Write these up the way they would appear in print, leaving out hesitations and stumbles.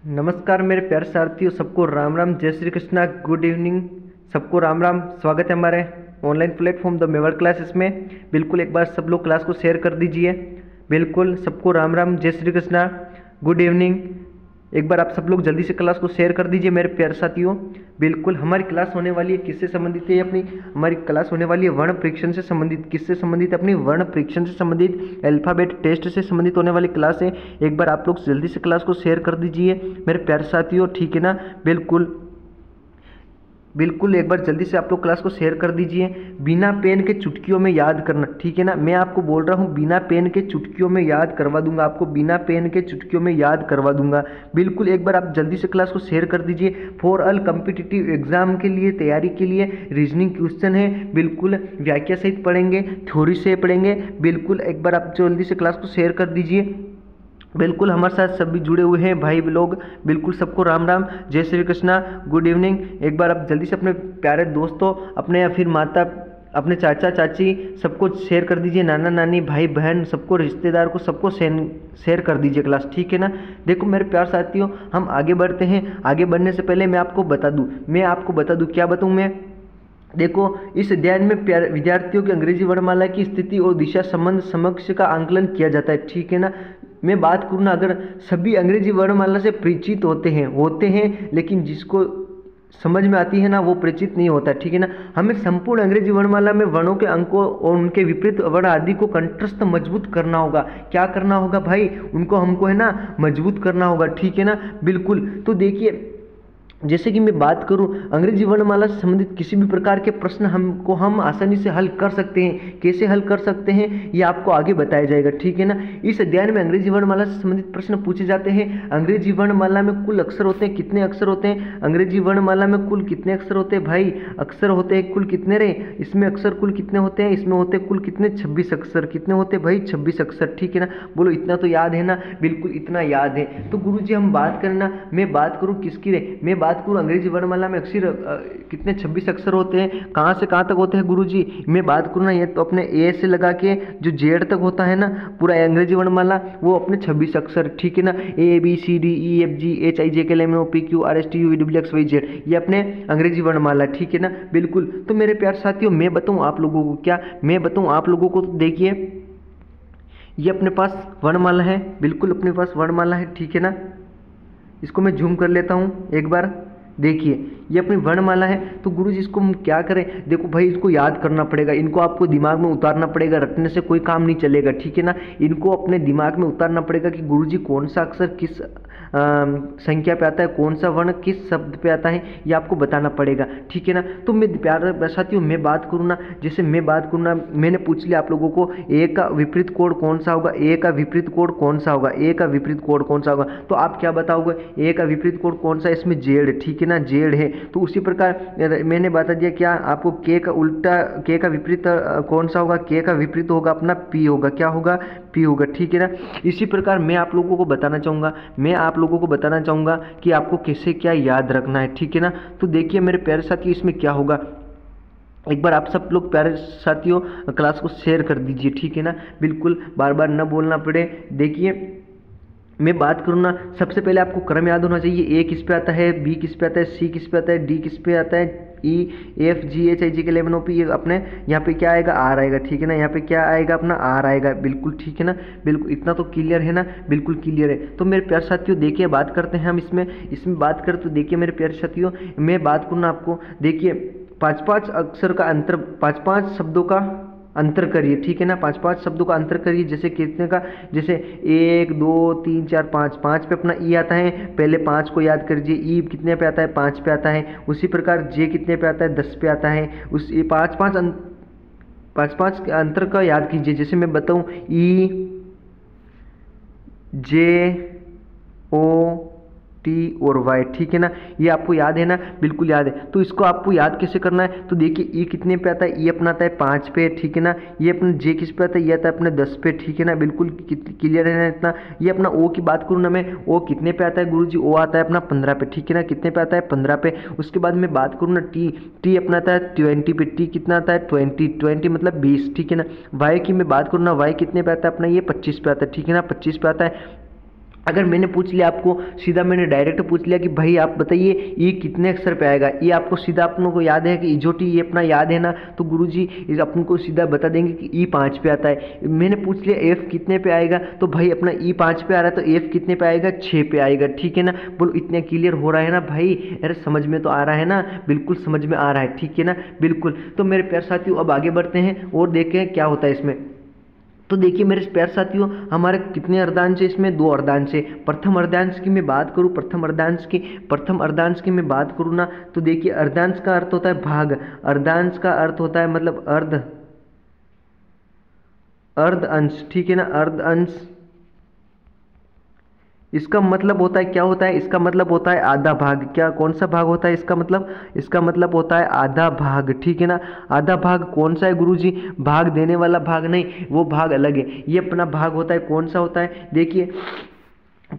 नमस्कार मेरे प्यारे साथियों, सबको राम राम, जय श्री कृष्णा, गुड इवनिंग। सबको राम राम। स्वागत है हमारे ऑनलाइन प्लेटफॉर्म द मेवर क्लासेस में। बिल्कुल एक बार सब लोग क्लास को शेयर कर दीजिए। बिल्कुल सबको राम राम, जय श्री कृष्णा, गुड इवनिंग। एक बार आप सब लोग जल्दी से क्लास को शेयर कर दीजिए मेरे प्यारे साथियों। बिल्कुल हमारी क्लास होने वाली है, किससे संबंधित है अपनी हमारी क्लास होने वाली है वर्ण परीक्षण से संबंधित। किससे संबंधित है अपनी वर्ण परीक्षण से संबंधित, अल्फाबेट टेस्ट से संबंधित होने वाली क्लास है। एक बार आप लोग जल्दी से क्लास को शेयर कर दीजिए मेरे प्यारे साथियों, ठीक है ना। बिल्कुल बिल्कुल एक बार जल्दी से आप लोग क्लास को शेयर कर दीजिए। बिना पेन के चुटकियों में याद करना, ठीक है ना। मैं आपको बोल रहा हूँ बिना पेन के चुटकियों में याद करवा दूंगा, आपको बिना पेन के चुटकियों में याद करवा दूंगा। बिल्कुल एक बार आप जल्दी से क्लास को शेयर कर दीजिए। फॉर ऑल कॉम्पिटिटिव एग्जाम के लिए तैयारी के लिए रीजनिंग क्वेश्चन है, बिल्कुल व्याख्या सहित पढ़ेंगे, थ्योरी से पढ़ेंगे। बिल्कुल एक बार आप जल्दी से क्लास को शेयर कर दीजिए। बिल्कुल हमारे साथ सभी जुड़े हुए हैं भाई लोग। बिल्कुल सबको राम राम, जय श्री कृष्णा, गुड इवनिंग। एक बार आप जल्दी से अपने प्यारे दोस्तों, अपने या फिर माता, अपने चाचा चाची सबको शेयर कर दीजिए। नाना नानी, भाई बहन, सबको, रिश्तेदार को, सबको शेयर कर दीजिए क्लास, ठीक है ना। देखो मेरे प्यारे साथियों, हम आगे बढ़ते हैं। आगे बढ़ने से पहले मैं आपको बता दूं, क्या बताऊं मैं। देखो इस अध्याय में विद्यार्थियों की अंग्रेजी वर्णमाला की स्थिति और दिशा संबंध समक्ष का आंकलन किया जाता है, ठीक है ना। मैं बात करूँ ना, अगर सभी अंग्रेजी वर्णमाला से परिचित होते हैं लेकिन जिसको समझ में आती है ना वो परिचित नहीं होता, ठीक है ना। हमें संपूर्ण अंग्रेजी वर्णमाला में वर्णों के अंकों और उनके विपरीत वर्ण आदि को कंठस्थ मजबूत करना होगा। क्या करना होगा भाई, उनको हमको है ना मजबूत करना होगा, ठीक है ना। बिल्कुल तो देखिए, जैसे कि मैं बात करूं, अंग्रेजी वर्णमाला से संबंधित किसी भी प्रकार के प्रश्न हम आसानी से हल कर सकते हैं। कैसे हल कर सकते हैं ये आपको आगे बताया जाएगा, ठीक है ना। इस अध्याय में अंग्रेजी वर्णमाला से संबंधित प्रश्न पूछे जाते हैं। अंग्रेजी वर्णमाला में कुल अक्षर होते हैं, कितने अक्षर होते हैं अंग्रेजी वर्णमाला में, कुल कितने अक्षर होते हैं भाई। अक्षर होते हैं कुल कितने रे, इसमें अक्षर कुल कितने होते हैं, इसमें होते हैं कुल कितने 26 अक्षर। कितने होते हैं भाई, 26 अक्षर, ठीक है ना। बोलो इतना तो याद है ना, बिल्कुल इतना याद है। तो गुरुजी हम बात करें ना, मैं बात करूँ किसकी रे, मैं बात करूँ अंग्रेजी वर्णमाला में अक्षर कितने 26 अक्षर होते हैं, कहाँ से कहाँ तक होते हैं गुरुजी। मैं बात करूँ ना, ये तो अपने ए से लगा के जो जेड तक होता है ना पूरा अंग्रेजी वर्णमाला, वो अपने 26 अक्षर, ठीक है ना। A B C D E F G H I J K L M N O P Q R S T U V W X Y Z, ये अपने अंग्रेजी वर्णमाला, ठीक है ना। बिल्कुल तो मेरे प्यारे साथियों, मैं बताऊँ आप लोगों को, क्या मैं बताऊँ आप लोगों को, तो देखिए ये अपने पास वर्णमाला है, बिल्कुल अपने पास वर्णमाला है, ठीक है ना। इसको मैं जूम कर लेता हूँ एक बार। देखिए ये अपनी वर्णमाला है। तो गुरुजी इसको हम क्या करें, देखो भाई इसको याद करना पड़ेगा, इनको आपको दिमाग में उतारना पड़ेगा, रटने से कोई काम नहीं चलेगा, ठीक है ना। इनको अपने दिमाग में उतारना पड़ेगा कि गुरुजी कौन सा अक्षर किस संख्या पे आता है, कौन सा वर्ण किस शब्द पे आता है, ये आपको बताना पड़ेगा, ठीक है ना। तो मैं प्यारे साथियों, मैं बात करूँ ना, जैसे मैं बात करूँ ना, मैंने पूछ लिया आप लोगों को ए का विपरीत कोड कौन सा होगा, ए का विपरीत कोड कौन सा होगा, ए का विपरीत कोड कौन सा होगा। तो आप क्या बताओगे, ए का विपरीत कोड कौन सा है, इसमें जेड, ठीक है ना, जेड है। तो उसी प्रकार मैंने बता दिया क्या आपको, के का उल्टा, के का विपरीत कौन सा होगा, के का विपरीत होगा अपना पी होगा, क्या होगा, पी होगा, ठीक है ना। इसी प्रकार मैं आप लोगों को बताना चाहूँगा कि आपको कैसे क्या याद रखना है, ठीक है ना। तो देखिए मेरे प्यारे साथियों, इसमें क्या होगा, एक बार आप सब लोग प्यारे साथियों क्लास को शेयर कर दीजिए, ठीक है ना। बिल्कुल बार बार न बोलना पड़े। देखिए मैं बात करूँ ना, सबसे पहले आपको क्रम याद होना चाहिए। ए किस पे आता है, बी किस पे आता है, सी किस पे आता है, डी किस पे आता है, ई F G H I G K L M N O P, ये अपने यहाँ पे क्या आएगा, आर आएगा, ठीक है ना। यहाँ पे क्या आएगा, अपना आर आएगा, बिल्कुल ठीक है ना। बिल्कुल इतना तो क्लियर है ना, बिल्कुल क्लियर है। तो मेरे प्यारे साथियों देखिए, बात करते हैं हम इसमें बात करें तो देखिए मेरे प्यारे साथियों, मैं बात करूँ ना आपको, देखिए 5-5 अक्षर का अंतर, 5-5 शब्दों का अंतर करिए, ठीक है ना। 5-5 शब्दों का अंतर करिए। जैसे कितने का, जैसे 1 2 3 4 5, 5 पे अपना ई आता है, पहले 5 को याद करिए। ई कितने पे आता है, 5 पे आता है। उसी प्रकार जे कितने पे आता है, 10 पे आता है। उस 5-5 के अंतर का याद कीजिए। जैसे मैं बताऊँ, ई जे ओ टी और वाई, ठीक है ना। ये आपको याद है ना, बिल्कुल याद है। तो इसको आपको याद कैसे करना है, तो देखिए ई कितने पे आता है, ई अपना आता है 5 पे, ठीक है ना। ये अपना जे किस पे आता है, ये आता है अपने 10 पे, ठीक है ना। बिल्कुल क्लियर है ना इतना। ये अपना ओ की बात करूँ ना मैं, ओ कितने पे आता है गुरुजी, ओ आता है अपना 15 पे, ठीक है ना। कितने पे आता है, 15 पे। उसके बाद मैं बात करूँ ना, टी अपना आता है 20 पे, टी कितना आता है 20 मतलब 20, ठीक है ना। वाई की मैं बात करूँ ना, वाई कितने पे आता है अपना, ये 25 पे आता है, ठीक है ना, 25 पे आता है। अगर मैंने पूछ लिया आपको सीधा, मैंने डायरेक्ट पूछ लिया कि भाई आप बताइए ई कितने अक्षर पे आएगा, ये आपको सीधा अपन को याद है कि इजोटी ये अपना याद है ना, तो गुरुजी अपन को सीधा बता देंगे कि ई 5 पे आता है। मैंने पूछ लिया एफ कितने पे आएगा, तो भाई अपना ई 5 पे आ रहा है तो एफ कितने पे आएगा, 6 पे आएगा। ठीक है ना, बोलो इतने क्लियर हो रहा है ना भाई, अरे समझ में तो आ रहा है ना, बिल्कुल समझ में आ रहा है। ठीक है ना, बिल्कुल। तो मेरे प्यारे साथियों अब आगे बढ़ते हैं और देखें क्या होता है इसमें। तो देखिए मेरे प्यारे साथियों, हमारे कितने अर्धांश है इसमें, 2 अर्धांश है। प्रथम अर्धांश की मैं बात करूँ, प्रथम अर्धांश की मैं बात करूँ ना, तो देखिए अर्धांश का अर्थ होता है भाग, अर्धांश का अर्थ होता है मतलब अर्ध अंश। ठीक है ना, अर्ध अंश, इसका मतलब होता है क्या होता है, इसका मतलब होता है आधा भाग। क्या कौन सा भाग होता है इसका मतलब, इसका मतलब होता है आधा भाग। ठीक है ना, आधा भाग कौन सा है गुरुजी, भाग देने वाला भाग नहीं, वो भाग अलग है, ये अपना भाग होता है। कौन सा होता है, देखिए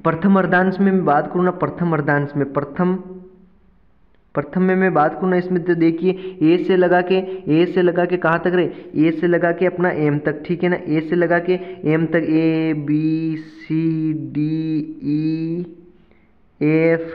प्रथम अर्धांश में मैं बात करूँ ना, प्रथम अर्धांश में प्रथम में मैं बात करूँ ना, इसमें तो देखिए ए से लगा के कहाँ तक रहे, ए से लगा के अपना एम तक। ठीक है ना, ए से लगा के एम तक, A B C D E F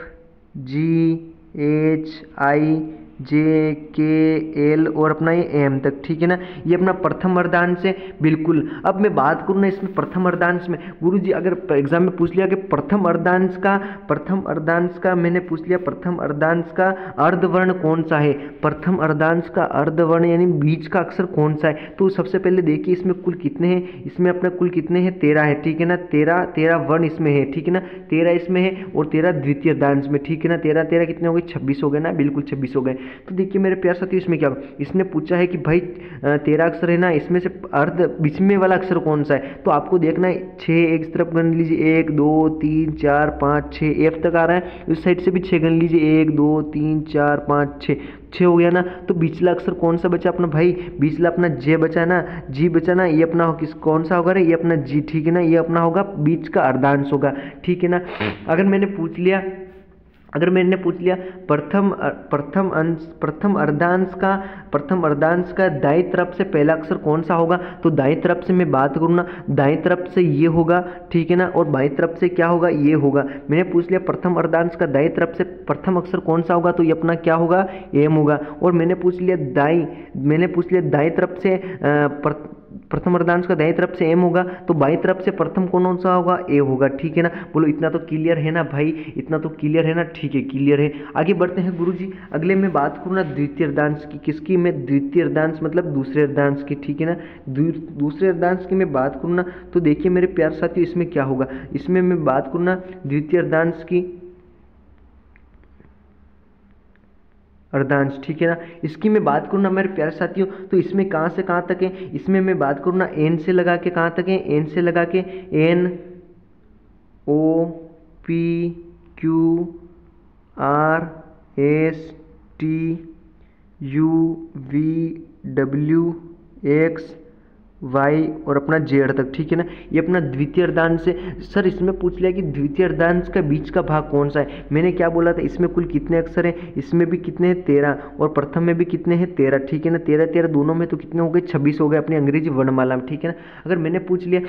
G H I J K L और अपना ये एम तक। ठीक है ना, ये अपना प्रथम अर्धांश है, बिल्कुल। अब मैं बात करूँ ना इसमें प्रथम अर्धांश में, गुरुजी अगर एग्जाम में पूछ लिया कि प्रथम अर्धांश का मैंने पूछ लिया प्रथम अर्धांश का अर्धवर्ण कौन सा है, प्रथम अर्धांश का अर्धवर्ण यानी बीच का अक्षर कौन सा है, तो सबसे पहले देखिए इसमें कुल कितने हैं, इसमें अपना कुल कितने हैं, 13 है। ठीक है ना, 13 वर्ण इसमें है। ठीक है ना, 13 इसमें है और 13 द्वितीय अर्धांश में। ठीक है ना, 13 कितने हो गए, 26 हो गए ना, बिल्कुल 26 हो गए। तो देखिए मेरे प्यारे साथियों इसमें क्या, इसने पूछा है कि भाई 13 अक्षर है ना, इसमें से अर्ध बीच में वाला अक्षर कौन सा है, तो आपको देखना है 6 एक तरफ गन लीजिए, 1 2 3 4 5 6 एफ तक आ रहा है, उस साइड से भी 6 गन लीजिए, 1 2 3 4 5 6 हो गया ना। तो बीचला अक्षर कौन सा बचा अपना भाई, बीचला अपना जे बचा ना, जी बचा ना, ये अपना किस कौन सा होगा रे, ये अपना जी। ठीक है ना, ये अपना होगा बीच का अर्धांश होगा। ठीक है ना, अगर मैंने पूछ लिया प्रथम अर्धांश का दाईं तरफ से पहला अक्षर कौन सा होगा, तो दाईं तरफ से मैं बात करूँ ना, दाईं तरफ से ये होगा। ठीक है ना, और बाईं तरफ से क्या होगा, ये होगा। मैंने पूछ लिया प्रथम अर्धांश का दाईं तरफ से प्रथम अक्षर कौन सा होगा, तो ये अपना क्या होगा, एम होगा। और मैंने पूछ लिया दाईं तरफ से प्रथम अर्धांश का दाईं तरफ से एम होगा, तो बाईं तरफ से प्रथम कौन सा होगा, ए होगा। ठीक है ना, बोलो इतना तो क्लियर है ना भाई, इतना तो क्लियर है ना। ठीक है, क्लियर है। आगे बढ़ते हैं गुरुजी, अगले में बात करूँ ना द्वितीय अर्धांश की, किसकी, मैं द्वितीय अर्धांश मतलब दूसरे अर्धांश की। ठीक है ना, दूसरे अर्धांश की मैं बात करूँ ना, तो देखिए मेरे प्यारे साथियों इसमें क्या होगा, इसमें मैं बात करूँ ना द्वितीय अर्धांश की अर्धांश। ठीक है ना, इसकी मैं बात करूँ ना मेरे प्यारे साथियों, तो इसमें कहाँ से कहाँ तक है, इसमें मैं बात करूँ ना एन से लगा के कहाँ तक है, एन से लगा के N O P Q R S T U V W X Y और अपना जेड तक। ठीक है ना, ये अपना द्वितीय अर्धांश से। सर इसमें पूछ लिया कि द्वितीय अर्धांश का बीच का भाग कौन सा है, मैंने क्या बोला था, इसमें कुल कितने अक्षर हैं, इसमें भी कितने हैं, 13, और प्रथम में भी कितने हैं, 13। ठीक है ना, 13 दोनों में तो कितने हो गए, 26 हो गए अपनी अंग्रेजी वर्णमाला में। ठीक है ना, अगर मैंने पूछ लिया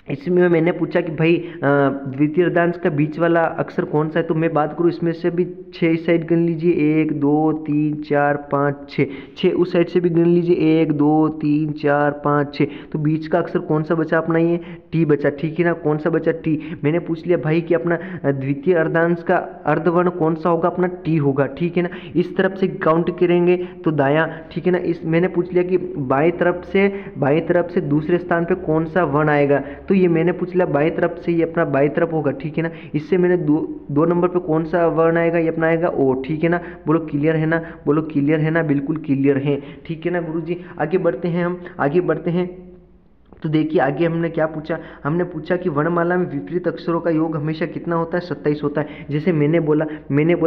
इसमें, मैंने पूछा कि भाई द्वितीय अर्धांश का बीच वाला अक्षर कौन सा है, तो मैं बात करूँ इसमें से भी 6 इस साइड गिन लीजिए, 1 2 3 4 5 6 उस साइड से भी गिन लीजिए, 1 2 3 4 5 6, तो बीच का अक्षर कौन सा बचा अपना, ये टी बचा। ठीक है ना, कौन सा बचा, टी। मैंने पूछ लिया भाई कि अपना द्वितीय अर्धांश का अर्धवर्ण कौन सा होगा, अपना टी होगा। ठीक है ना, इस तरफ से काउंट करेंगे तो दायां। ठीक है ना, इस मैंने पूछ लिया कि बाएं तरफ से दूसरे स्थान पे कौन सा वर्ण आएगा, तो ये मैंने पूछ लिया बाएं तरफ से, ये अपना बाएं तरफ होगा। ठीक है ना, इससे मैंने दो नंबर पे कौन सा वर्ण आएगा, ये अपना आएगा ओ। ठीक है ना, बोलो क्लियर है ना, बोलो क्लियर है ना, बिल्कुल क्लियर है। ठीक है ना गुरुजी, आगे बढ़ते हैं हम, आगे बढ़ते हैं। तो देखिए आगे हमने क्या पूछा, हमने पूछा कि वर्णमाला में विपरीत अक्षरों का योग हमेशा कितना होता है, 27 होता है। जैसे मैंने बोला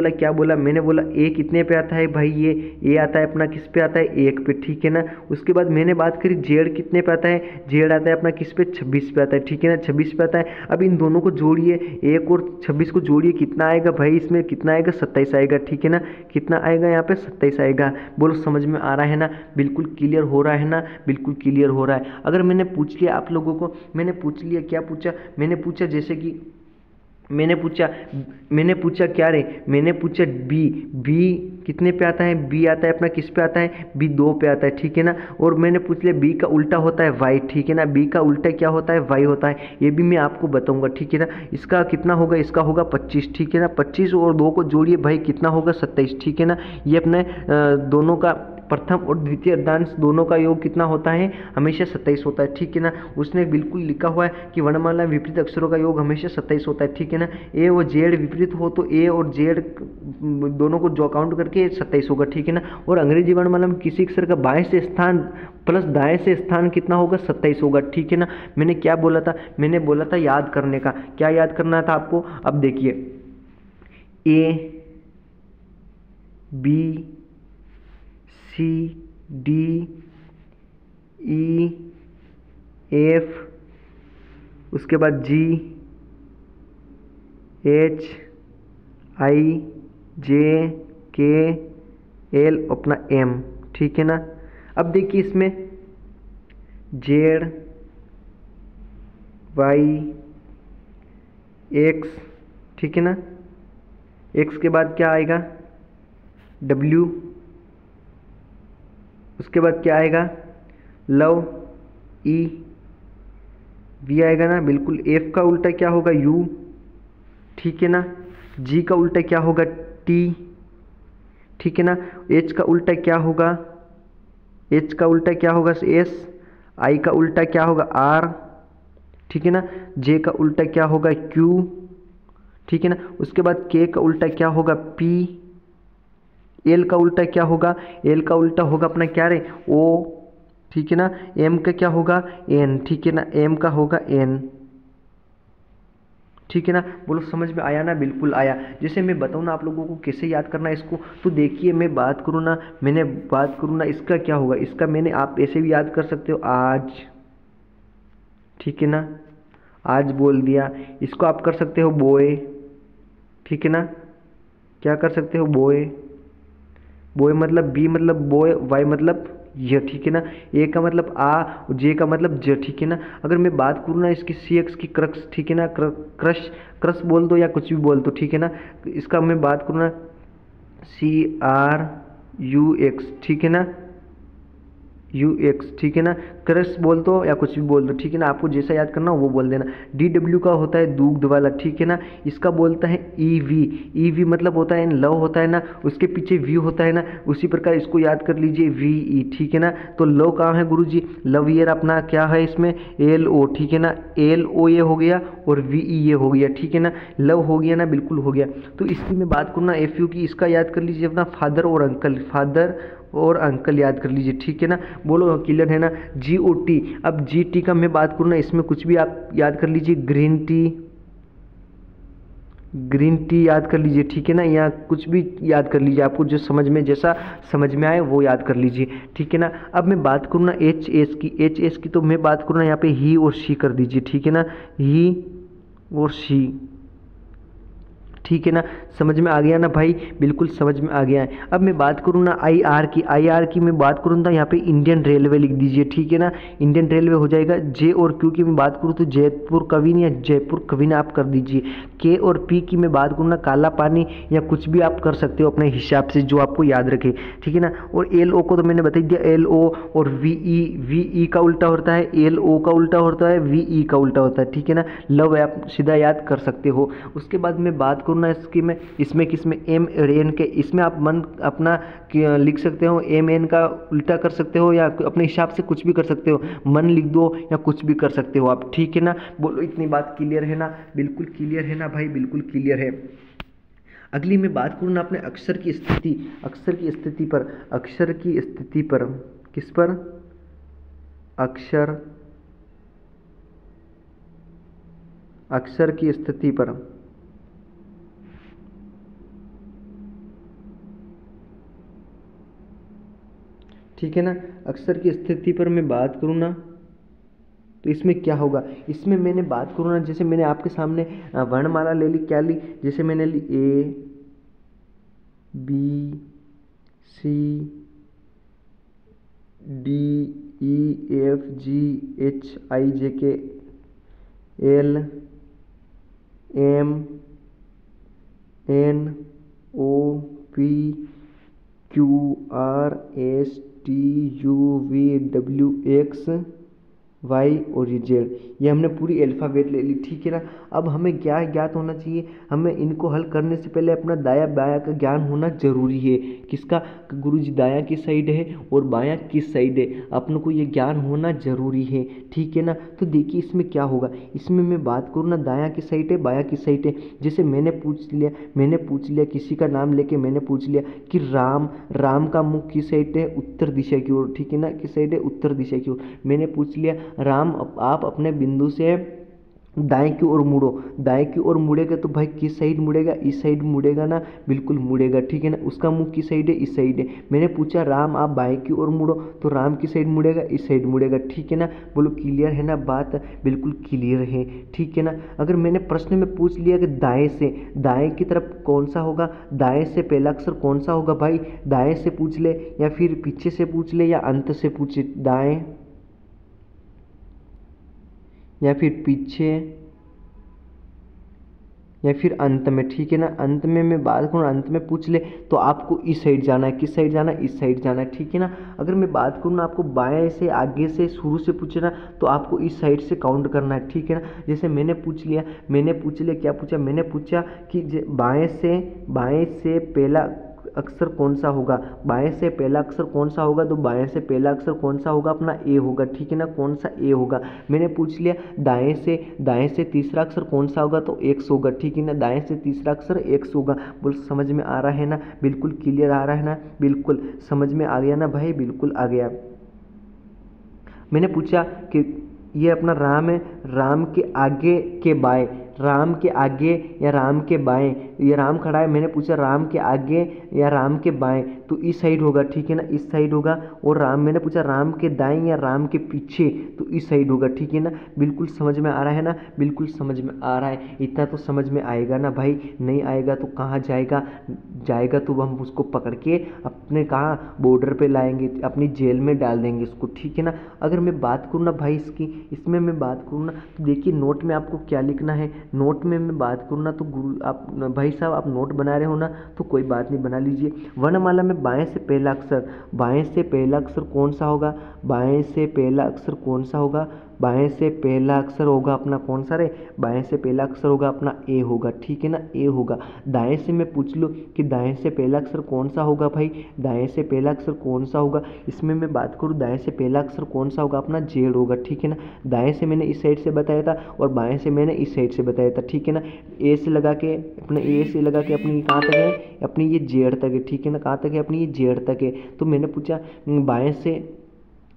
क्या बोला, मैंने बोला ए कितने पे आता है भाई, ये ए आता है अपना किस पे आता है, 1 पे। ठीक है ना, उसके बाद मैंने बात करी जेड कितने पे आता है, जेड आता है अपना किस पे, 26 पे आता है। ठीक है ना, 26 पे आता है। अब इन दोनों को जोड़िए, 1 और 26 को जोड़िए, कितना आएगा भाई, इसमें कितना आएगा, 27 आएगा। ठीक है ना, कितना आएगा यहाँ पे, 27 आएगा। बोलो समझ में आ रहा है ना, बिल्कुल क्लियर हो रहा है ना, बिल्कुल क्लियर हो रहा है। अगर मैंने पूछ लिया आप लोगों को, मैंने पूछ लिया क्या पूछा, मैंने पूछा जैसे कि मैंने पूछा क्या रे, मैंने पूछा बी, बी कितने पे आता है, बी आता है अपना किस पे आता है, बी 2 पे आता है, ठीक है ना। और मैंने पूछ लिया बी का उल्टा होता है वाई, ठीक है ना, बी का उल्टा क्या होता है, वाई होता है, ये भी मैं आपको बताऊंगा, ठीक है ना। इसका कितना होगा, इसका होगा 25, ठीक है ना, 25 और 2 को जोड़िए भाई कितना होगा 27, ठीक है ना। ये अपने दोनों का प्रथम और द्वितीय अर्धांश दोनों का योग कितना होता है, हमेशा 27 होता है, ठीक है ना। उसने बिल्कुल लिखा हुआ है कि वर्णमाला विपरीत अक्षरों का योग हमेशा 27 होता है, ठीक है ना। ए और जेड विपरीत हो तो ए और जेड दोनों को जो काउंट करके 27 होगा, ठीक है ना। और अंग्रेजी वर्णमाला में किसी अक्षर का बाएं से स्थान प्लस दाएं से स्थान कितना होगा, 27 होगा, ठीक है ना। मैंने क्या बोला था, मैंने बोला था याद करने का, क्या याद करना था आपको। अब देखिए A B C D E F, उसके बाद जी H I J K L अपना एम, ठीक है ना। अब देखिए इसमें जेड वाई एक्स, ठीक है ना, एक्स के बाद क्या आएगा डब्ल्यू, उसके बाद क्या आएगा लव ई, वी आएगा ना बिल्कुल, एफ का उल्टा क्या होगा यू, ठीक है ना, जी का उल्टा क्या होगा टी, ठीक है ना, एच का उल्टा क्या होगा, एच का उल्टा क्या होगा एस, आई का उल्टा क्या होगा आर, ठीक है ना, जे का उल्टा क्या होगा क्यू, ठीक है ना, उसके बाद के का उल्टा क्या होगा पी, एल का उल्टा क्या होगा, एल का उल्टा होगा अपना क्या रे ओ, ठीक है ना, एम का क्या होगा एन, ठीक है ना, एम का होगा एन, ठीक है ना। बोलो समझ में आया ना, बिल्कुल आया। जैसे मैं बताऊँ ना आप लोगों को कैसे याद करना है इसको, तो देखिए मैं बात करूँ ना, मैंने बात करूँ ना इसका क्या होगा, इसका मैंने आप ऐसे भी याद कर सकते हो आज, ठीक है ना, आज बोल दिया, इसको आप कर सकते हो बोए, ठीक है ना, क्या कर सकते हो बोए, बोए मतलब बी मतलब बोय, वाई मतलब य, ठीक है ना, ए का मतलब आ, जे का मतलब ज, ठीक है ना। अगर मैं बात करूँ ना इसकी सी एक्स की क्रक्स, ठीक है ना, क्रश क्रश बोल दो या कुछ भी बोल दो, ठीक है ना। इसका मैं बात करूँ ना सी आर यू एक्स, ठीक है ना, यू एक्स, ठीक है ना, क्रश बोल दो या कुछ भी बोल दो, ठीक है ना, आपको जैसा याद करना हो वो बोल देना। डी डब्ल्यू का होता है दूग्ध वाला, ठीक है ना, इसका बोलता है ई वी, ई वी मतलब होता है लव होता है ना, उसके पीछे वी होता है ना, उसी प्रकार इसको याद कर लीजिए वी ई, ठीक है ना। तो लव कहाँ है गुरुजी, लव ईयर अपना क्या है इसमें एल ओ, ठीक है ना, एल ओ ये हो गया और वी ई ये हो गया, ठीक है ना, लव हो गया ना, बिल्कुल हो गया। तो इसकी मैं बात करूँ ना एफ यू की, इसका याद कर लीजिए अपना फादर और अंकल, फादर और अंकल याद कर लीजिए, ठीक है ना। बोलो क्लियर है ना। जी ओ टी, अब जी टी का मैं बात करूँ ना, इसमें कुछ भी आप याद कर लीजिए, ग्रीन टी, ग्रीन टी याद कर लीजिए, ठीक है ना, या कुछ भी याद कर लीजिए, आपको जो समझ में जैसा समझ में आए वो याद कर लीजिए, ठीक है ना। अब मैं बात करूँ ना एच एस की, एच एस की तो मैं बात करूँ ना यहाँ पे ही और शी कर दीजिए, ठीक है ना, ही और शी, ठीक है ना। समझ में आ गया ना भाई, बिल्कुल समझ में आ गया है। अब मैं बात करूँ ना आई आर की, आई आर की मैं बात करूँ ना यहाँ पे इंडियन रेलवे लिख दीजिए, ठीक है ना, इंडियन रेलवे हो जाएगा। जे और क्यू की मैं बात करूँ तो जयपुर कविन या जयपुर कविन आप कर दीजिए। के और पी की मैं बात करूँ ना काला पानी या कुछ भी आप कर सकते हो अपने हिसाब से जो आपको याद रखे, ठीक है ना। और एल ओ को तो मैंने बता दिया एल ओ, और वी ई का उल्टा होता है एल ओ का उल्टा होता है वी ई का उल्टा होता है, ठीक है ना। लव आप सीधा याद कर सकते हो। उसके बाद मैं बात करूँ ना इसकी में, इसमें किसमें एम और एन के, इसमें आप मन अपना लिख सकते हो, एम एन का उल्टा कर सकते हो या अपने हिसाब से कुछ भी कर सकते हो, मन लिख दो या कुछ भी कर सकते हो आप, ठीक है ना। बोलो इतनी बात क्लियर है ना, बिल्कुल क्लियर है ना भाई, बिल्कुल क्लियर है। अगली मैं बात करूँ ना अपने अक्षर की स्थिति, अक्षर की स्थिति पर, अक्षर की स्थिति पर, किस पर, अक्षर, अक्षर की स्थिति पर, ठीक है ना। अक्षर की स्थिति पर मैं बात करूँ ना तो इसमें क्या होगा, इसमें मैंने बात करूँ ना, जैसे मैंने आपके सामने वर्णमाला ले ली, क्या ली, जैसे मैंने ली A B C D E F G H I J K L MNOPQRSTUVWX Y और जेड, ये हमने पूरी अल्फ़ाबेट ले ली, ठीक है ना। अब हमें क्या ज्ञात होना चाहिए, हमें इनको हल करने से पहले अपना दायां बायां का ज्ञान होना जरूरी है। किसका, गुरुजी दायां किस साइड है और बायां किस साइड है, अपन को ये ज्ञान होना जरूरी है, ठीक है ना। तो देखिए इसमें क्या होगा, इसमें मैं बात करूँ ना, दायां किस साइड है बायां किस साइड है। जैसे मैंने पूछ लिया किसी का नाम लेके मैंने पूछ लिया कि राम का मुख किस साइड है, उत्तर दिशा की ओर, ठीक है ना, किस साइड है, उत्तर दिशा की ओर। मैंने पूछ लिया राम आप अपने बिंदु से दाएं की ओर मुड़ो, दाएं की ओर मुड़ेगा तो भाई किस साइड मुड़ेगा, इस साइड मुड़ेगा ना, बिल्कुल मुड़ेगा, ठीक है ना। उसका मुंह किस साइड है, इस साइड है। मैंने पूछा राम आप बाएं की ओर मुड़ो, तो राम किस साइड मुड़ेगा, इस साइड मुड़ेगा, ठीक है ना। बोलो क्लियर है ना बात, बिल्कुल क्लियर है, ठीक है ना। अगर मैंने प्रश्न में पूछ लिया कि दाएं से, दाएं की तरफ कौन सा होगा, दाएं से पहला अक्षर कौन सा होगा, भाई दाएं से पूछ ले या फिर पीछे से पूछ ले या अंत से पूछे, दाएं या फिर पीछे या फिर अंत में, ठीक है ना। अंत में मैं बात करूँ, अंत में पूछ ले तो आपको इस साइड जाना है, किस साइड जाना है, इस साइड जाना है, ठीक है ना। अगर मैं बात करूँ ना, आपको बाएं से आगे से शुरू से पूछे ना, तो आपको इस साइड से काउंट करना है, ठीक है ना। जैसे मैंने पूछ लिया क्या पूछा, मैंने पूछा कि बाएं से पहला अक्षर कौन सा होगा, बाएं से पहला अक्षर कौन सा होगा, तो बाएं से पहला अक्षर कौन सा होगा, अपना ए होगा, ठीक है ना, कौन सा ए होगा। मैंने पूछ लिया दाएं से तीसरा अक्षर कौन सा होगा, तो एक्स होगा, ठीक है ना, दाएं से तीसरा अक्षर एक्स होगा। बोल समझ में आ रहा है ना, बिल्कुल क्लियर आ रहा है ना, बिल्कुल समझ में आ गया ना भाई, बिल्कुल आ गया। मैंने पूछा कि ये अपना राम है, राम के आगे के बाएं, राम के आगे या राम के बाएं, ये राम खड़ा है, मैंने पूछा राम के आगे या राम के बाएं, तो इस साइड होगा, ठीक है ना, इस साइड होगा। और मैंने पूछा राम के दाएं या राम के पीछे, तो इस साइड होगा, ठीक है ना। बिल्कुल समझ में आ रहा है ना, बिल्कुल समझ में आ रहा है, इतना तो समझ में आएगा ना भाई, नहीं आएगा तो कहाँ जाएगा तो हम उसको पकड़ के अपने कहाँ बॉर्डर पे लाएंगे, अपनी जेल में डाल देंगे उसको, ठीक है ना। अगर मैं बात करूँ ना भाई इसमें मैं बात करूँ ना, तो देखिए नोट में आपको क्या लिखना है, नोट में मैं बात करूँ ना, तो आप भाई साहब आप नोट बना रहे हो ना, तो कोई बात नहीं, बना लीजिए। वर्णमाला में बाएं से पहला अक्षर कौन सा होगा, बाएं से पहला अक्षर कौन सा होगा, बाएं से पहला अक्षर होगा अपना कौन सा रे, बाएं से पहला अक्षर होगा अपना ए होगा, ठीक है ना, ए होगा। दाएं से मैं पूछ लूँ कि दाएं से पहला अक्षर कौन सा होगा, भाई दाएं से पहला अक्षर कौन सा होगा, इसमें मैं बात करूँ दाएं से पहला अक्षर कौन सा होगा, अपना जेड होगा, ठीक है ना। दाएं से मैंने इस साइड से बताया था और बाएं से मैंने इस साइड से बताया था, ठीक है ना। ए से लगा के अपनी कहाँ तक है, अपनी ये जेड तक है, ठीक है ना, कहाँ तक है, अपनी ये जेड तक है। तो मैंने पूछा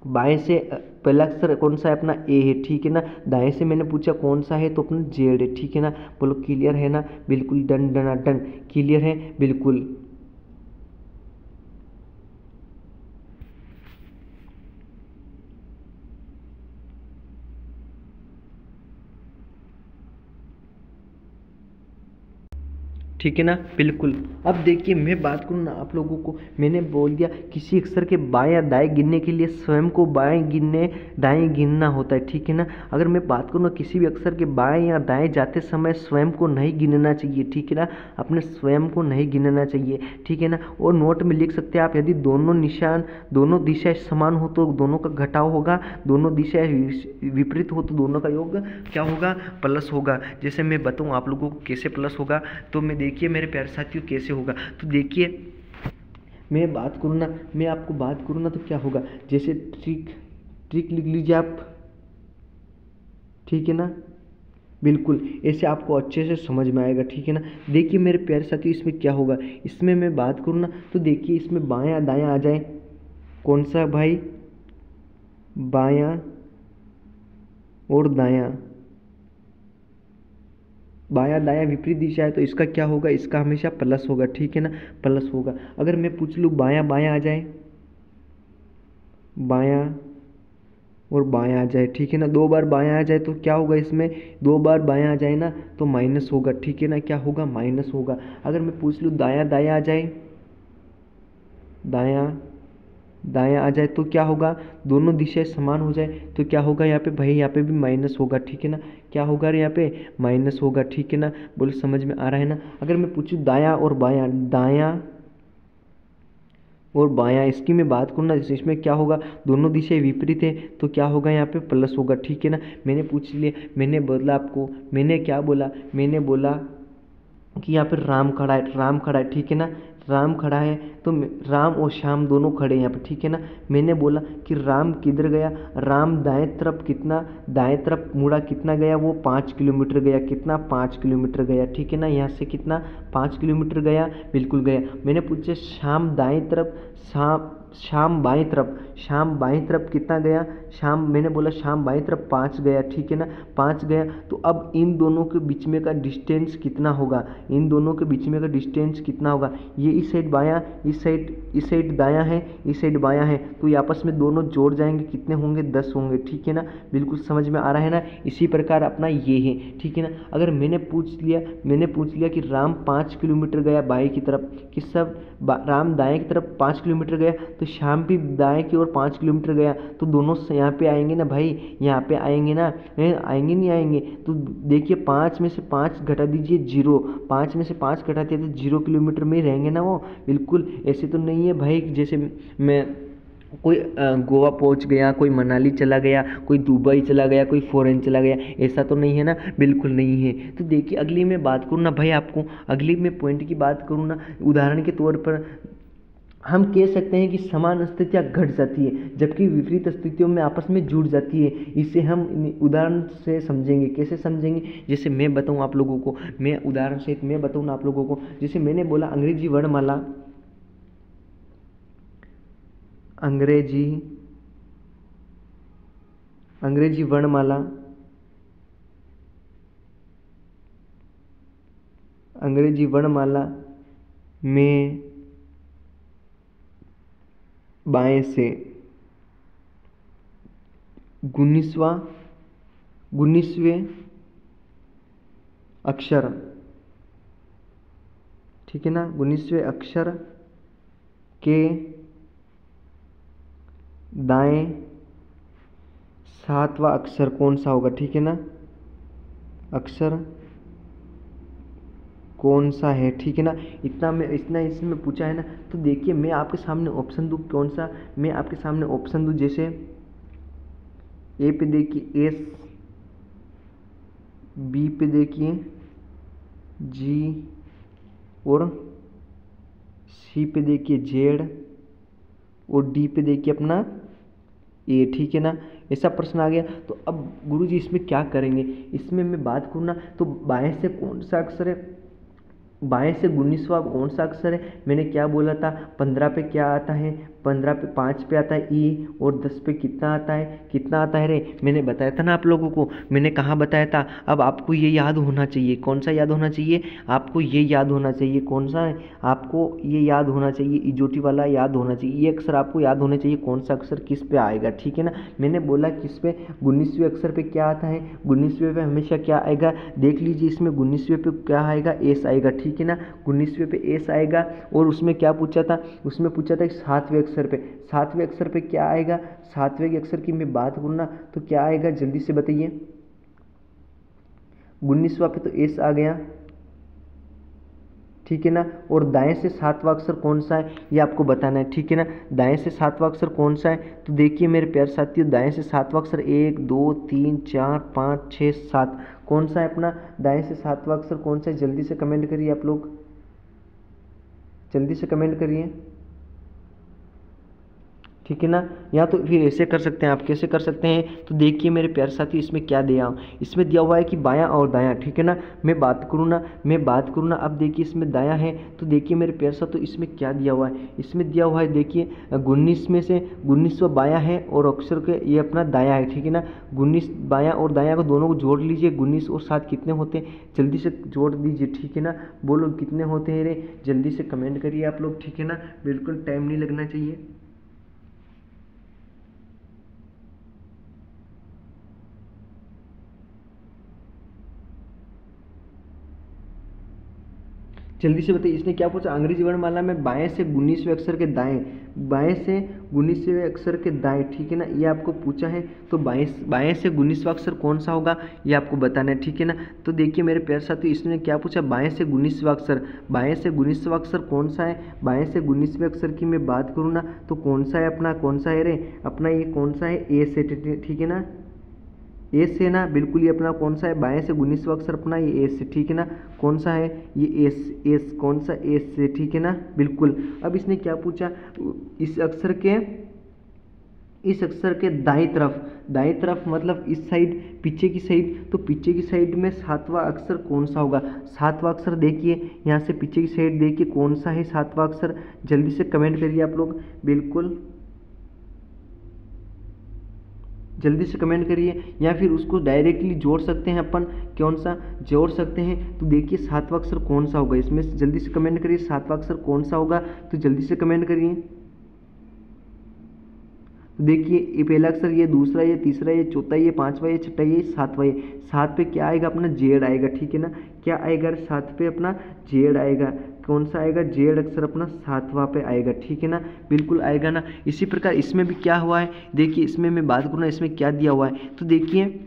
बाएं से पहला अक्षर कौन सा है, अपना ए है, ठीक है ना। दाएं से मैंने पूछा कौन सा है, तो अपना जेड है, ठीक है ना। बोलो क्लियर है ना, बिल्कुल डन डन डन, क्लियर है बिल्कुल। ठीक है ना, बिल्कुल। अब देखिए मैं बात करूँ ना, आप लोगों को मैंने बोल दिया किसी अक्षर के बाएं या दाएं गिनने के लिए स्वयं को दाएं गिनना होता है, ठीक है ना। अगर मैं बात करूँ ना, किसी भी अक्षर के बाएं या दाएं जाते समय स्वयं को नहीं गिनना चाहिए, ठीक है ना, अपने स्वयं को नहीं गिनना चाहिए, ठीक है ना। और नोट में लिख सकते हैं आप, यदि दोनों दिशाएं समान हो तो दोनों का घटाव होगा, दोनों दिशाएं विपरीत हो तो दोनों का योग क्या होगा, प्लस होगा। जैसे मैं बताऊँ आप लोगों को कैसे प्लस होगा, तो मैं देखिए मेरे प्यारे साथियों कैसे होगा, तो देखिए मैं आपको बात करूँ ना, तो क्या होगा, जैसे ट्रिक लिख लीजिए आप, ठीक है ना, बिल्कुल ऐसे आपको अच्छे से समझ में आएगा, ठीक है ना। देखिए मेरे प्यारे साथियों इसमें क्या होगा, इसमें मैं बात करूँ ना, तो देखिए इसमें बायां दायां आ जाए, कौन सा भाई, बायां और दायां, बायां दायां विपरीत दिशा है, तो इसका क्या होगा, इसका हमेशा प्लस होगा, ठीक है ना, प्लस होगा। अगर मैं पूछ लूँ बायां बायां आ जाए, बायां और बायां आ जाए, ठीक है ना, 2 बार बायां आ जाए तो क्या होगा, इसमें 2 बार बायां आ जाए ना तो माइनस होगा, ठीक है ना, क्या होगा, माइनस होगा। अगर मैं पूछ लूँ दायां दायां आ जाए, दायां दायां आ जाए तो क्या होगा, दोनों दिशाएं समान हो जाए तो क्या होगा, यहाँ पे भाई यहाँ पे भी माइनस होगा, ठीक है ना, क्या होगा यहाँ पे माइनस होगा, ठीक है ना। बोलो समझ में आ रहा है ना। अगर मैं पूछूँ दायां और बायां, दायां और बायां, इसकी मैं बात करूँ ना, इसमें क्या होगा, दोनों दिशाएं विपरीत है तो क्या होगा यहाँ पे प्लस होगा, ठीक है ना। मैंने पूछ लिया, मैंने बोला आपको, मैंने क्या बोला, मैंने बोला कि यहाँ पे राम खड़ा है, राम खड़ा है, ठीक है ना। राम खड़ा है तो राम और श्याम दोनों खड़े हैं यहाँ पे, ठीक है ना। मैंने बोला कि राम किधर गया, राम दाएं तरफ कितना, दाएं तरफ मुड़ा कितना गया, वो 5 किलोमीटर गया, कितना 5 किलोमीटर गया, ठीक है ना। यहाँ से कितना 5 किलोमीटर गया, बिल्कुल गया। मैंने पूछा श्याम दाएं तरफ, शाम शाम बाएं तरफ, शाम बाएं तरफ कितना गया, शाम, मैंने बोला शाम बाएं तरफ 5 गया, ठीक है ना, 5 गया। तो अब इन दोनों के बीच में का डिस्टेंस कितना होगा, इन दोनों के बीच में का डिस्टेंस कितना होगा। ये इस साइड बायां, इस साइड दायां है, इस साइड बायां है, तो ये आपस में दोनों जोड़ जाएंगे, कितने होंगे 10 होंगे, ठीक है ना। बिल्कुल समझ में आ रहा है ना। इसी प्रकार अपना ये है, ठीक है ना। अगर मैंने पूछ लिया कि राम 5 किलोमीटर गया बाएं की तरफ, कि सब राम दाएं की तरफ 5 किलोमीटर गया, तो श्याम भी दाएं की ओर 5 किलोमीटर गया, तो दोनों यहाँ पे आएंगे ना भाई, यहाँ पे आएंगे ना, आएंगे नहीं आएंगे। तो देखिए 5 में से 5 घटा दीजिए 0, 5 में से 5 घटा दिए तो 0 किलोमीटर में ही रहेंगे ना वो। बिल्कुल ऐसे तो नहीं है भाई, जैसे मैं कोई गोवा पहुंच गया, कोई मनाली चला गया, कोई दुबई चला गया, कोई फॉरेन चला गया, ऐसा तो नहीं है ना, बिल्कुल नहीं है। तो देखिए अगली मैं बात करूँ ना भाई, आपको अगली मैं पॉइंट की बात करूँ ना, उदाहरण के तौर पर हम कह सकते हैं कि समान स्थितियाँ घट जाती है जबकि विपरीत स्थितियों में आपस में जुड़ जाती है। इसे हम उदाहरण से समझेंगे, कैसे समझेंगे, जैसे मैं बताऊं आप लोगों को, मैं उदाहरण सहित मैं बताऊं ना आप लोगों को। जैसे मैंने बोला अंग्रेजी वर्णमाला, अंग्रेजी अंग्रेजी वर्णमाला, अंग्रेजी वर्णमाला में बाएं से 19वें अक्षर, ठीक है ना, 19वें अक्षर के दाएं 7वां अक्षर कौन सा होगा, ठीक है ना, अक्षर कौन सा है, ठीक है ना। इतना इसमें पूछा है ना। तो देखिए मैं आपके सामने ऑप्शन दूँ, कौन सा मैं आपके सामने ऑप्शन दूँ, जैसे ए पे देखिए एस, बी पे देखिए जी, और सी पे देखिए जेड, और डी पे देखिए अपना ए, ठीक है ना। ऐसा प्रश्न आ गया तो अब गुरुजी इसमें क्या करेंगे, इसमें मैं बात करूँ ना, तो बाएं से कौन सा अक्षर है, बाएं से 19वां कौन सा अक्षर है। मैंने क्या बोला था, 15 पे क्या आता है, 15 पे 5 पे आता है ई, और 10 पे कितना आता है, कितना आता है रे, मैंने बताया था ना आप लोगों को, मैंने कहाँ बताया था। अब आपको ये याद होना चाहिए, कौन सा याद होना चाहिए, आपको ये याद होना चाहिए, कौन सा है, आपको ये याद होना चाहिए, इजोटी वाला याद होना चाहिए, ये अक्षर आपको याद होना चाहिए, कौन सा अक्षर किस पे आएगा, ठीक है ना। मैंने बोला किस पे, 19वें अक्षर पे क्या आता है, 19वें पे हमेशा क्या आएगा, देख लीजिए इसमें 19वें पे क्या आएगा, एस आएगा, ठीक है ना, 19वें पे एस आएगा। और उसमें क्या पूछा था, उसमें पूछा था 7वें अक्षर पे, 7वें अक्षर पे क्या आएगा, 7वें अक्षर की मैं बात करूँ ना तो क्या आएगा, जल्दी से बताइए, 19वां पे तो एस आ गया, ठीक है ना। और दाएं से 7वां अक्षर कौन सा है ये आपको बताना है, ठीक है ना। दाएं से 7वां अक्षर कौन सा है, तो देखिए मेरे प्यारे साथियों, दाएं से 7वां अक्षर 1 2 3 4 5 6 7, कौन सा है अपना दाएं से 7वां अक्षर कौन सा है, जल्दी से कमेंट करिए आप लोग, जल्दी से कमेंट करिए, ठीक है ना। या तो फिर ऐसे कर सकते हैं, आप कैसे कर सकते हैं, तो देखिए मेरे प्यारे साथी इसमें क्या दिया, इसमें दिया हुआ है कि बायां और दायां, ठीक है ना। मैं बात करूँ ना, अब देखिए इसमें दायां है, तो देखिए मेरे प्यारे साथी तो इसमें क्या दिया हुआ है, इसमें दिया हुआ है देखिए 19 में से 19वां बायां है और अक्षर के ये अपना दायां है, ठीक है ना। 19 बायां और दायां को दोनों को जोड़ लीजिए, 19 और 7 कितने होते हैं, जल्दी से जोड़ दीजिए, ठीक है ना। बोलो कितने होते हैं रे, जल्दी से कमेंट करिए आप लोग, ठीक है ना, बिल्कुल टाइम नहीं लगना चाहिए। जल्दी से बताइए इसने क्या पूछा, अंग्रेजी वर्णमाला में बाएं से 19वें अक्षर के दाएं, बाएं से 19वें अक्षर के दाएं, ठीक है ना, ये आपको पूछा है। तो बाएं बाएं से 19वां अक्षर कौन सा होगा ये आपको बताना है, ठीक है ना। तो देखिए मेरे प्यारे साथियों, इसने क्या पूछा, बाएं से 19वां अक्षर, बाएं से 19वां अक्षर कौन सा है, बाएं से 19वें अक्षर की मैं बात करूँ ना तो कौन सा है अपना, कौन सा है रे अपना, ये कौन सा है, ए से, ठीक है ना, ए से ना, बिल्कुल ये अपना कौन सा है, बाएं से 19वां अक्षर अपना ये एस से, ठीक है ना, कौन सा है ये एस, एस कौन सा, एस से, ठीक है ना, बिल्कुल। अब इसने क्या पूछा, इस अक्षर के, इस अक्षर के दाईं तरफ, दाईं तरफ मतलब इस साइड, पीछे की साइड, तो पीछे की साइड में 7वां अक्षर कौन सा होगा, 7वां अक्षर देखिए यहाँ से पीछे की साइड देखिए कौन सा है 7वां अक्षर, जल्दी से कमेंट करिए आप लोग, बिल्कुल जल्दी से कमेंट करिए, या फिर उसको डायरेक्टली जोड़ सकते हैं अपन, कौन सा जोड़ सकते हैं, तो देखिए 7वां अक्षर कौन सा होगा इसमें, जल्दी से कमेंट करिए 7वां अक्षर कौन सा होगा, तो जल्दी से कमेंट करिए। तो देखिए ये पहला अक्षर, ये दूसरा, ये तीसरा, ये चौथा, ये पांचवा, ये छठा, ये सातवां, ये 7 पे क्या आएगा अपना, जेड आएगा, ठीक है ना, क्या आएगा 7 पे अपना, जेड आएगा, कौन सा आएगा, जेड अक्षर अपना 7वां पे आएगा, ठीक है ना, बिल्कुल आएगा ना। इसी प्रकार इसमें भी क्या हुआ है, देखिए इसमें मैं बात करूँ ना, इसमें क्या दिया हुआ है, तो देखिए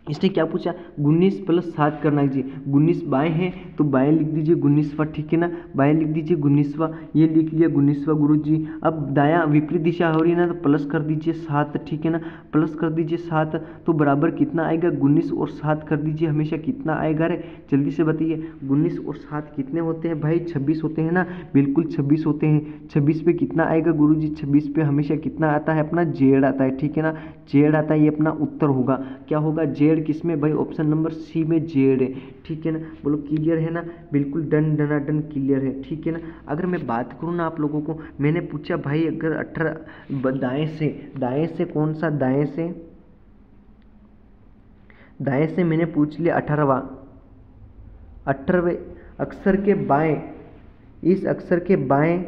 इसने क्या पूछा, 19 + 7 करना कीजिए, 19 बाएं है तो बाएं लिख दीजिए 19वां, ठीक है ना, बाएं लिख दीजिए 19वां, ये लिख लिया 19वां गुरुजी। अब दायां विपरीत दिशा हो रही है ना तो प्लस कर दीजिए 7, ठीक है ना, प्लस कर दीजिए 7, तो बराबर कितना आएगा, 19 और 7 कर दीजिए, हमेशा कितना आएगा रे, जल्दी से बताइए, 19 और 7 कितने होते हैं भाई, 26 होते हैं ना, बिल्कुल 26 होते हैं। 26 पे कितना आएगा गुरुजी, 26 पे हमेशा कितना आता है अपना, जेड आता है, ठीक है ना, जेड आता है, ये अपना उत्तर होगा, क्या होगा, जेड किसमें भाई, ऑप्शन नंबर सी में जेड है, ठीक है ना, बोलो क्लियर है ना, बिल्कुल डन डनाडन क्लियर है, ठीक है ना। अगर मैं बात करूँ ना आप लोगों को, मैंने पूछा भाई अगर 18 दाएं से कौन सा, दाएं से मैंने पूछ लिया 18वें अक्षर के बाएं, इस अक्षर के बाएं,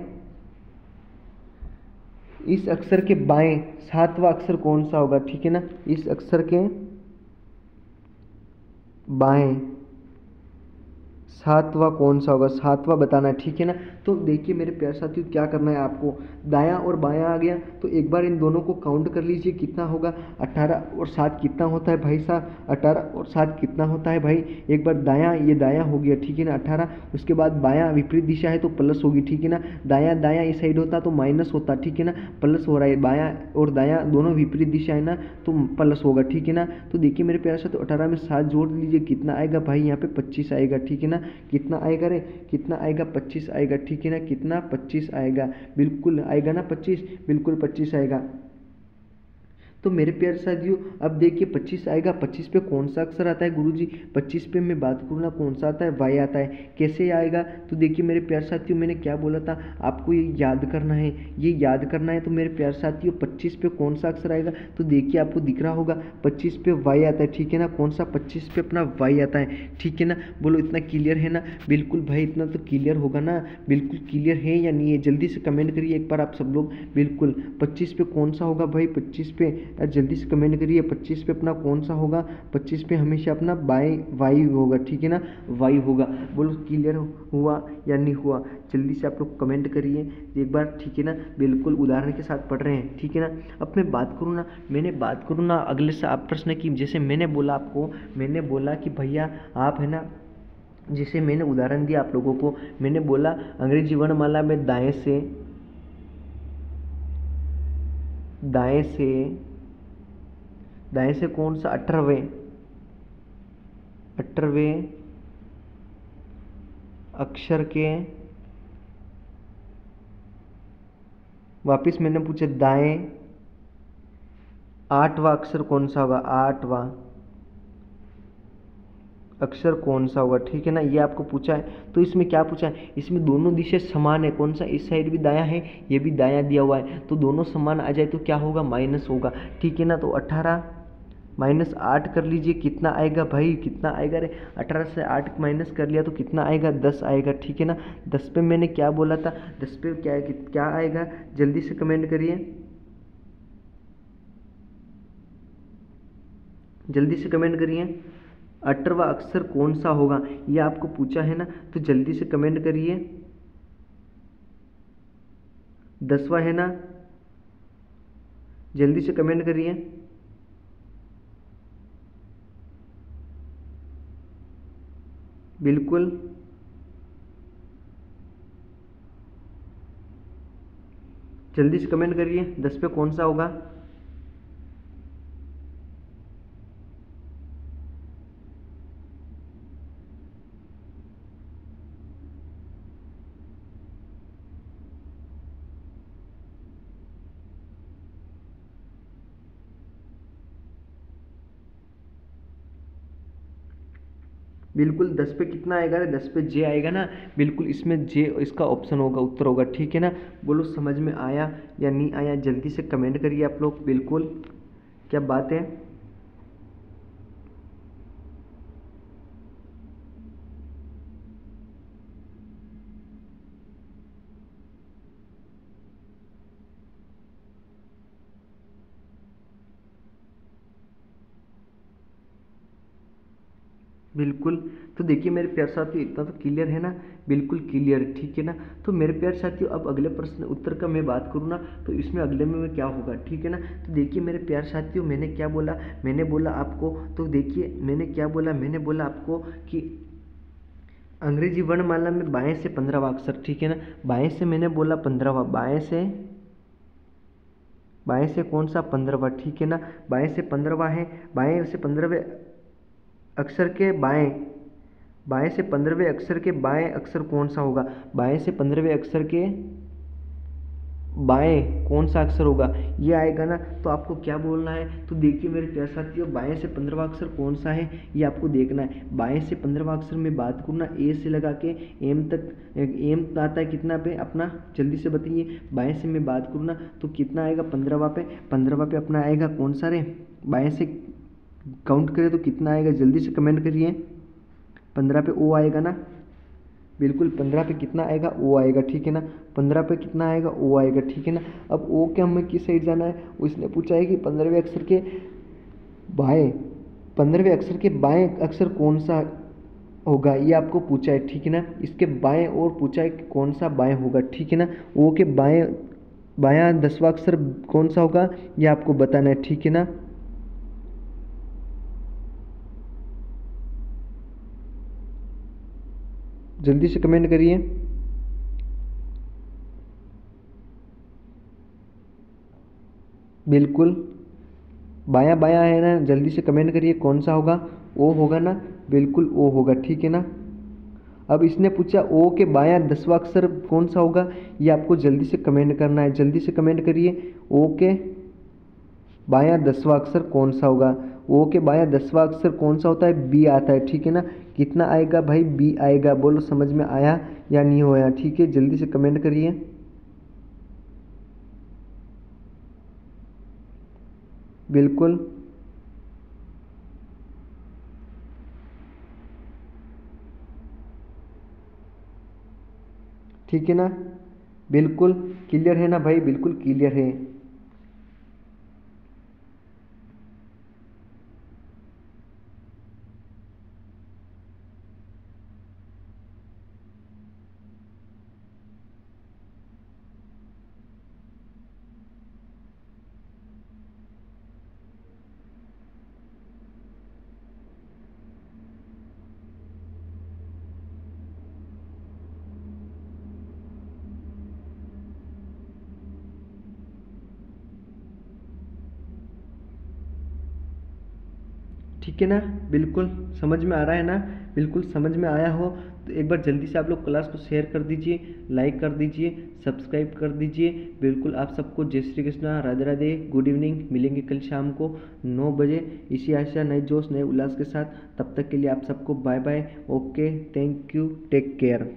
इस अक्षर के बाएं 7वां अक्षर कौन सा होगा, ठीक है ना, इस अक्षर के बाएं 7वां कौन सा होगा, 7वां बताना है, ठीक है ना। तो देखिए मेरे प्यारे साथियों क्या करना है आपको, दायां और बायां आ गया तो एक बार इन दोनों को काउंट कर लीजिए, कितना होगा, 18 और 7 कितना होता है भाई साहब, 18 और 7 कितना होता है भाई, एक बार दायां, ये दायां हो गया, ठीक है ना 18, उसके बाद बायां विपरीत दिशा है तो प्लस होगी, ठीक है ना, दायां दायां इस साइड होता तो माइनस होता, ठीक है ना, प्लस हो रहा है, बायां और दायां दोनों विपरीत दिशा है ना तो प्लस होगा, ठीक है ना। तो देखिए मेरे प्यारे साथियों 18 में 7 जोड़ लीजिए, कितना आएगा भाई, यहाँ पे 25 आएगा, ठीक है ना, कितना आएगा रे, कितना आएगा, 25 आएगा, ठीक है ना, कितना 25 आएगा, बिल्कुल आएगा ना 25, बिल्कुल 25 आएगा। तो मेरे प्यारे साथियों अब देखिए 25 आएगा, 25 पे कौन सा अक्षर आता है गुरुजी, 25 पे मैं बात करूँ ना कौन सा आता है, वाई आता है, कैसे आएगा, तो देखिए मेरे प्यारे साथियों मैंने क्या बोला था आपको, ये याद करना है, ये याद करना है। तो मेरे प्यारे साथियों 25 पे कौन सा अक्षर आएगा, तो देखिए आपको दिख रहा होगा 25 पे वाई आता है, ठीक है ना, कौन सा 25 पे अपना वाई आता है, ठीक है ना, बोलो इतना क्लियर है ना, बिल्कुल भाई इतना तो क्लियर होगा ना, बिल्कुल क्लियर है या नहीं है, जल्दी से कमेंट करिए एक बार आप सब लोग, बिल्कुल 25 पे कौन सा होगा भाई, 25 पे यार जल्दी से कमेंट करिए, 25 पे अपना कौन सा होगा, 25 पे हमेशा अपना वाई होगा, ठीक है ना, वाई होगा, बोलो क्लियर हुआ या नहीं हुआ, जल्दी से आप लोग कमेंट करिए एक बार, ठीक है ना, बिल्कुल उदाहरण के साथ पढ़ रहे हैं, ठीक है ना। अब मैं बात करूँ ना, अगले से आप प्रश्न की, जैसे मैंने बोला आपको, मैंने बोला कि भैया आप है ना, जैसे मैंने उदाहरण दिया आप लोगों को, मैंने बोला अंग्रेजी वर्णमाला में दाएं से कौन सा 18वें अक्षर के, वापिस मैंने पूछा दाएं 8वां अक्षर कौन सा होगा, 8वां अक्षर कौन सा होगा, ठीक है ना, ये आपको पूछा है। तो इसमें क्या पूछा है, इसमें दोनों दिशा समान है, कौन सा, इस साइड भी दायां है, ये भी दायां दिया हुआ है, तो दोनों समान आ जाए तो क्या होगा, माइनस होगा, ठीक है ना। तो 18 माइनस 8 कर लीजिए, कितना आएगा भाई, कितना आएगा रे, 18 से 8 माइनस कर लिया तो कितना आएगा, 10 आएगा, ठीक है ना। 10 पे मैंने क्या बोला था, 10 पे क्या आएगा, जल्दी से कमेंट करिए, जल्दी से कमेंट करिए, 18वां अक्षर कौन सा होगा, ये आपको पूछा है ना, तो जल्दी से कमेंट करिए। 10वां है ना, जल्दी से कमेंट करिए। बिल्कुल, जल्दी से कमेंट करिए 10 पे कौन सा होगा। बिल्कुल 10 पे कितना आएगा रे, 10 पे जे आएगा ना, बिल्कुल इसमें जे इसका ऑप्शन होगा, उत्तर होगा। ठीक है ना, बोलो समझ में आया या नहीं आया, जल्दी से कमेंट करिए आप लोग। बिल्कुल, क्या बात है। बिल्कुल, तो देखिए मेरे प्यारे साथियों, इतना तो क्लियर है ना, बिल्कुल क्लियर है। ठीक है ना, तो मेरे प्यारे साथियों अब अगले प्रश्न उत्तर का मैं बात करूँ ना, तो इसमें अगले में क्या होगा। ठीक है ना, तो देखिए मेरे प्यारे साथियों, मैंने क्या बोला, मैंने बोला आपको, तो देखिए मैंने क्या बोला, मैंने बोला आपको कि अंग्रेजी वर्णमाला में बाएं से 15वां अक्षर। ठीक है ना, बाएं से मैंने बोला 15वां, बाएं से कौन सा 15वां। ठीक है ना, बाएं से 15वां है, बाएं से 15वें अक्षर के बाएं, बाएं से 15वें अक्षर के बाएं अक्षर कौन सा होगा, बाएं से 15वें अक्षर के बाएं कौन सा अक्षर होगा, ये आएगा ना। तो आपको क्या बोलना है, तो देखिए मेरे प्यारे साथियों, बाएं से 15वां अक्षर कौन सा है ये आपको देखना है। बाएं से 15वां अक्षर में बात करूँ ना, ए से लगा के एम तक, एम आता है कितना पे अपना, जल्दी से बताइए। बाएं से मैं बात करूँ ना, तो कितना आएगा 15वां पे, 15वां पे अपना आएगा कौन सा रे, बाएं से काउंट करें तो कितना आएगा, जल्दी से कमेंट करिए। 15 पे ओ आएगा ना, बिल्कुल 15 पे कितना आएगा, ओ आएगा। ठीक है ना, 15 पे कितना आएगा, ओ आएगा। ठीक है ना, अब ओ के हमें किस साइड जाना है, उसने पूछा है कि 15वें अक्षर के बाएं, 15वें अक्षर के बाएं अक्षर कौन सा होगा, ये आपको पूछा है। ठीक है ना, इसके बाएं और पूछा है कि कौन सा बाएं होगा। ठीक है ना, ओ के बाएं, बायां 10वां अक्षर कौन सा होगा, ये आपको बताना है। ठीक है ना, जल्दी से कमेंट करिए। बिल्कुल, बायां बायां है ना, जल्दी से कमेंट करिए कौन सा होगा, ओ होगा ना, बिल्कुल ओ होगा। ठीक है ना, अब इसने पूछा ओ के बायां 10वां अक्षर कौन सा होगा, ये आपको जल्दी से कमेंट करना है, जल्दी से कमेंट करिए। ओ के बायां 10वां अक्षर कौन सा होगा, ओ के बायां 10वां अक्षर कौन सा होता है, बी आता है। ठीक है ना, कितना आएगा भाई, बी आएगा। बोलो समझ में आया या नहीं होया। ठीक है, जल्दी से कमेंट करिए। बिल्कुल, ठीक है ना, बिल्कुल क्लियर है ना भाई, बिल्कुल क्लियर है। ठीक है ना, बिल्कुल समझ में आ रहा है ना, बिल्कुल समझ में आया हो तो एक बार जल्दी से आप लोग क्लास को शेयर कर दीजिए, लाइक कर दीजिए, सब्सक्राइब कर दीजिए। बिल्कुल आप सबको जय श्री कृष्णा, राधे राधे, गुड इवनिंग। मिलेंगे कल शाम को 9 बजे इसी आशा, नए जोश, नए उल्लास के साथ। तब तक के लिए आप सबको bye bye, okay, thank you, take care.